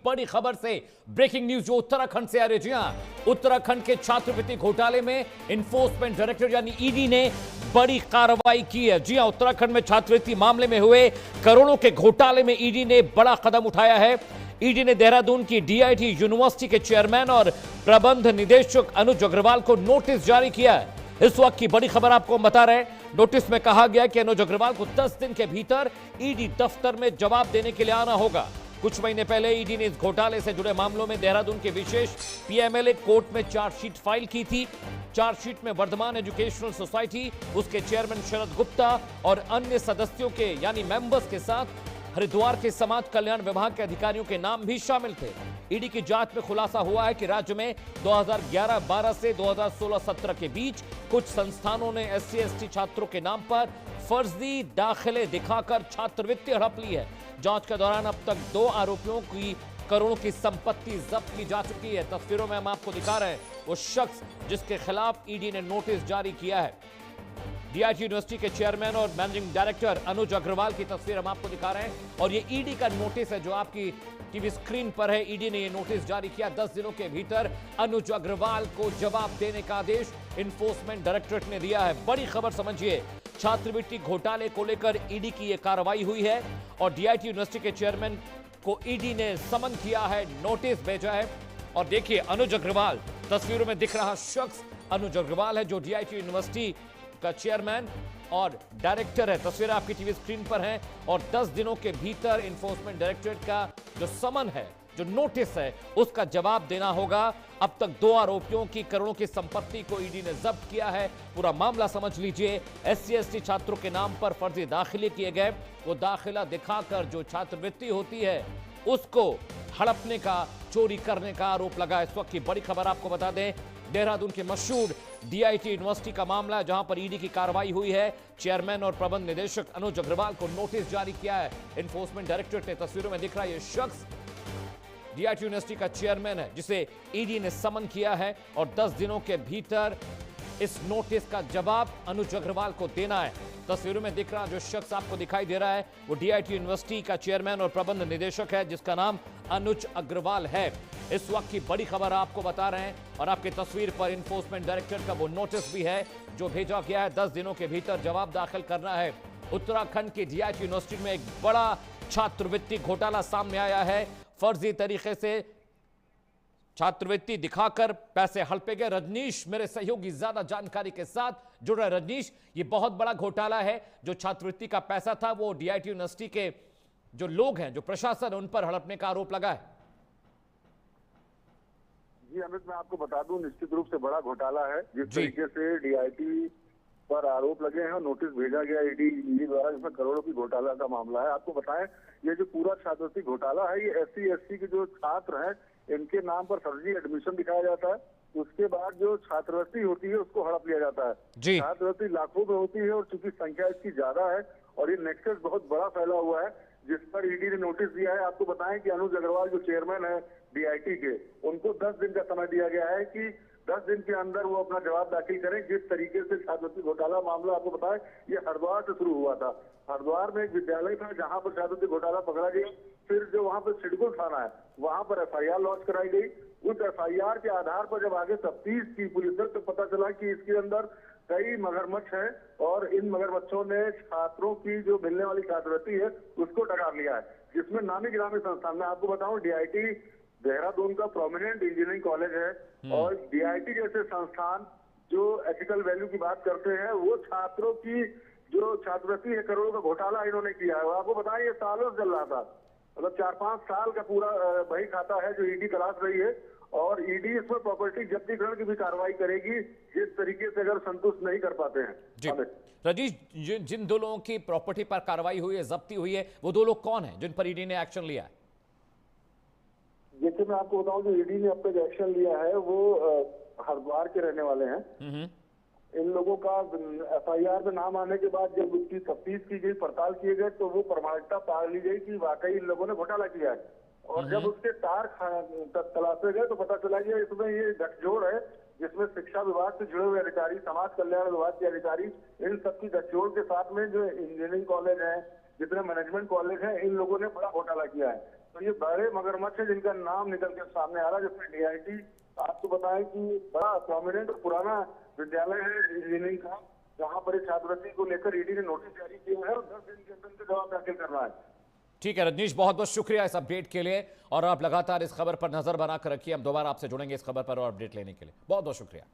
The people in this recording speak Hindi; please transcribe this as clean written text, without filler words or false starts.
बड़ी खबर से ब्रेकिंग न्यूज जो उत्तराखंड से आ रही है। जी हां, उत्तराखंड के छात्रवृत्ति घोटाले में इन्फोर्समेंट डायरेक्टरेट यानी ईडी ने बड़ी कार्रवाई की है। जी हां, उत्तराखंड में छात्रवृत्ति मामले में हुए करोड़ों के घोटाले में ईडी ने बड़ा कदम उठाया है। ईडी ने देहरादून की डीआईटी यूनिवर्सिटी के चेयरमैन और प्रबंध निदेशक अनुज अग्रवाल को नोटिस जारी किया है। इस वक्त की बड़ी खबर आपको बता रहे हैं। नोटिस में कहा गया कि अनुज अग्रवाल को 10 दिन के भीतर ईडी दफ्तर में जवाब देने के लिए आना होगा। कुछ महीने पहले ईडी ने इस घोटाले से जुड़े मामलों में देहरादून के विशेष पीएमएलए कोर्ट में चार्जशीट फाइल की थी। चार्जशीट में वर्धमान एजुकेशनल सोसाइटी, उसके चेयरमैन शरद गुप्ता और अन्य सदस्यों के यानी मेंबर्स के साथ हरिद्वार के समाज कल्याण विभाग के अधिकारियों के नाम भी शामिल थे। ईडी की जांच में खुलासा हुआ है कि राज्य में 2011-12 से 2016-17 के बीच कुछ संस्थानों ने SC/ST छात्रों के नाम पर फर्जी दाखिले दिखाकर छात्रवृत्ति हड़प ली है। जांच के दौरान अब तक 2 आरोपियों की करोड़ों की संपत्ति जब्त की जा चुकी है। तस्वीरों में हम आपको दिखा रहे हैं वो शख्स जिसके खिलाफ ईडी ने नोटिस जारी किया है। डीआईटी यूनिवर्सिटी के चेयरमैन और मैनेजिंग डायरेक्टर अनुज अग्रवाल की तस्वीर हम आपको दिखा रहे हैं और ये ईडी का नोटिस है जो आपकी टीवी स्क्रीन पर है। ईडी ने ये नोटिस जारी किया। 10 दिनों के भीतर अनुज अग्रवाल को जवाब देने का आदेश इन्फोर्समेंट डायरेक्टरेट ने दिया है। बड़ी खबर समझिए, छात्रवृत्ति घोटाले को लेकर ईडी की यह कार्रवाई हुई है और डीआईटी यूनिवर्सिटी के चेयरमैन को ईडी ने समन किया है, नोटिस भेजा है। और देखिए अनुज अग्रवाल, तस्वीरों में दिख रहा शख्स अनुज अग्रवाल है जो डीआईटी यूनिवर्सिटी का चेयरमैन और डायरेक्टर है। तस्वीरें आपकी टीवी स्क्रीन पर हैं और 10 दिनों के भीतर इन्फोर्समेंट डायरेक्टरेट का जो समन है, जो नोटिस है, उसका जवाब देना होगा। अब तक 2 आरोपियों की करोड़ों की संपत्ति को ईडी ने जब्त किया है। पूरा मामला समझ लीजिए। SC/ST छात्रों के नाम पर फर्जी दाखिले किए गए। वो दाखिला दिखाकर जो छात्रवृत्ति होती है उसको हड़पने का, चोरी करने का आरोप लगा। इस वक्त की बड़ी खबर आपको बता दें, देहरादून के मशहूर डीआईटी यूनिवर्सिटी का मामला जहां पर ईडी की कार्रवाई हुई है। चेयरमैन और प्रबंध निदेशक अनुज अग्रवाल को नोटिस जारी किया है इन्फोर्समेंट डायरेक्टरेट ने। तस्वीरों में दिख रहा है ये शख्स डीआईटी यूनिवर्सिटी का चेयरमैन है जिसे ईडी ने समन किया है और 10 दिनों के भीतर इस नोटिस का जवाब अनुज अग्रवाल को देना है। तस्वीरों में दिख रहा जो शख्स आपको दिखाई दे रहा है वो डीआईटी यूनिवर्सिटी का चेयरमैन और प्रबंध निदेशक है जिसका नाम अनुज अग्रवाल है। इस वक्त की बड़ी खबर आपको बता रहे हैं और आपकी तस्वीर पर इन्फोर्समेंट डायरेक्टरेट का वो नोटिस भी है जो भेजा गया है। 10 दिनों के भीतर जवाब दाखिल करना है। उत्तराखंड की डीआईटी यूनिवर्सिटी में एक बड़ा छात्रवृत्ति घोटाला सामने आया है। फर्जी तरीके से छात्रवृत्ति दिखाकर पैसे हड़पे गए। रजनीश मेरे सहयोगी ज्यादा जानकारी के साथ जुड़ रहे। रजनीश, ये बहुत बड़ा घोटाला है। जो छात्रवृत्ति का पैसा था वो डीआईटी यूनिवर्सिटी के जो लोग हैं, जो प्रशासन है, उन पर हड़पने का आरोप लगा है। जी अमित, मैं आपको बता दूं, निश्चित रूप से बड़ा घोटाला है। जिस तरीके से डीआईटी पर आरोप लगे हैं, नोटिस भेजा गया ईडी द्वारा, जिसमें करोड़ों की घोटाला का मामला है। आपको बताएं, ये जो पूरा छात्रवृत्ति घोटाला है, ये SC/ST के जो छात्र हैं इनके नाम पर फर्जी एडमिशन दिखाया जाता है। उसके बाद जो छात्रवृत्ति होती है उसको हड़प लिया जाता है। छात्रवृत्ति लाखों में होती है और चूंकि संख्या इसकी ज्यादा है और ये नेक्सस बहुत बड़ा फैला हुआ है, जिस पर ईडी ने नोटिस दिया है। आपको बताएं कि अनुज अग्रवाल जो चेयरमैन है डीआईटी के, उनको 10 दिन का समय दिया गया है कि 10 दिन के अंदर वो अपना जवाब दाखिल करें। जिस तरीके से छात्रवृत्ति घोटाला मामला आपको बताएं, ये हरिद्वार से शुरू हुआ था। हरिद्वार में एक विद्यालय था जहां पर छात्रवृत्ति घोटाला पकड़ा गया। फिर जो वहां पर सिडकुल थाना है वहां पर FIR लॉन्च कराई गई। उस FIR के आधार पर जब आगे तफ्तीश की पुलिस ने, तो पता चला कि इसके अंदर कई मगरमच्छ है और इन मगरमच्छों ने छात्रों की जो मिलने वाली छात्रवृत्ति है उसको डकार लिया है, जिसमें नामी गिरामी संस्थान, मैं आपको बताऊं, डीआईटी देहरादून का प्रोमिनेंट इंजीनियरिंग कॉलेज है और डीआईटी जैसे संस्थान जो एथिकल वैल्यू की बात करते हैं, वो छात्रों की जो छात्रवृत्ति है, करोड़ों का घोटाला इन्होंने किया है। आपको बताएं, ये सालों से चल रहा था, मतलब 4-5 साल का पूरा बही खाता है जो ईडी तलाश रही है और ईडी इसमें प्रॉपर्टी जब्तीकरण की भी कार्रवाई करेगी जिस तरीके से अगर संतुष्ट नहीं कर पाते हैं। जी रजीश, जिन 2 लोगों की प्रॉपर्टी पर कार्रवाई हुई है, जब्ती हुई है, वो 2 लोग कौन है जिन पर ईडी ने एक्शन लिया है? जैसे मैं आपको बताऊं, जो ईडी ने अब तक एक्शन लिया है वो हरिद्वार के रहने वाले हैं। इन लोगों का FIR में नाम आने के बाद जब उसकी तफ्तीश की गई, पड़ताल किए गए, तो वो प्रमाणिकता पा ली गई कि वाकई इन लोगों ने घोटाला किया है। और जब उसके तार तलाशे गए तो पता चला कि इसमें ये गठजोड़ है जिसमें शिक्षा विभाग से जुड़े हुए अधिकारी, समाज कल्याण विभाग के अधिकारी, इन सबकी गठजोड़ के साथ में जो इंजीनियरिंग कॉलेज है, जितने मैनेजमेंट कॉलेज हैं, इन लोगों ने बड़ा घोटाला किया है। तो ये बड़े मगरमच्छ है जिनका नाम निकल के सामने आ रहा है, जिसमें डीआईटी आपको बताएं कि बड़ा प्रोमिनेंट पुराना विद्यालय है इंजीनियरिंग का, जहाँ पर इस छात्रवृत्ति को लेकर ईडी ने नोटिस जारी किया है और 10 दिन के अंदर जवाब दाखिल करना है। ठीक है रजनीश, बहुत बहुत शुक्रिया इस अपडेट के लिए, और आप लगातार इस खबर पर नजर बनाकर रखिए। हम दोबारा आपसे जुड़ेंगे इस खबर पर और अपडेट लेने के लिए। बहुत बहुत शुक्रिया।